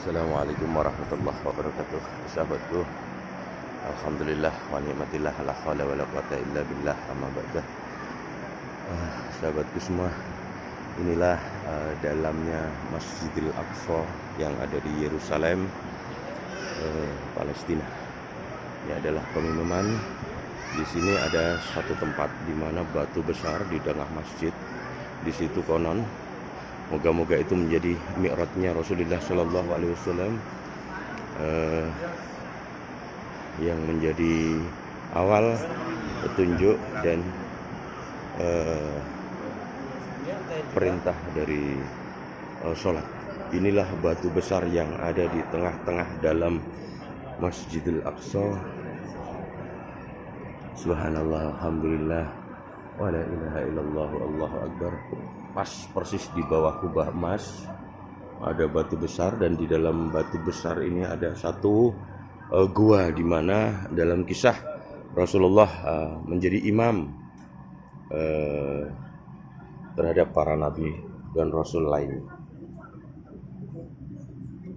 Assalamualaikum warahmatullahi wabarakatuh. Sahabatku, alhamdulillah wa ni'matillah, la haula wala quwata illa billah, amma ba'da. Sahabatku semua, inilah dalamnya Masjidil Aqsa yang ada di Yerusalem, Palestina. Ini adalah pengumuman. Di sini ada satu tempat di mana batu besar di tengah masjid. Di situ konon, moga-moga itu menjadi mi'rajnya Rasulullah Shallallahu Alaihi Wasallam, yang menjadi awal petunjuk dan perintah dari sholat. Inilah batu besar yang ada di tengah-tengah dalam Masjidil Aqsa. Subhanallah, alhamdulillah, wa la ilaha illallah, Allahu akbar. Pas persis di bawah kubah emas ada batu besar, dan di dalam batu besar ini ada satu gua, di mana dalam kisah Rasulullah menjadi imam terhadap para nabi dan rasul lain.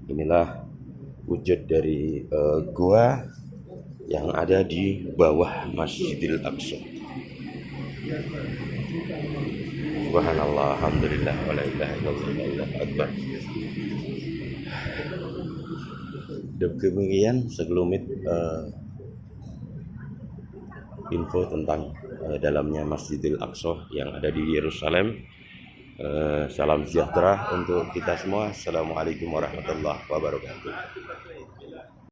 Inilah wujud dari gua yang ada di bawah Masjidil Aqsa. Subhanallah, alhamdulillah, wa la ilaha illallah, Allahu akbar. Demikian segelumit info tentang dalamnya Masjidil Aqsa yang ada di Yerusalem. Salam sejahtera untuk kita semua. Assalamualaikum warahmatullahi wabarakatuh.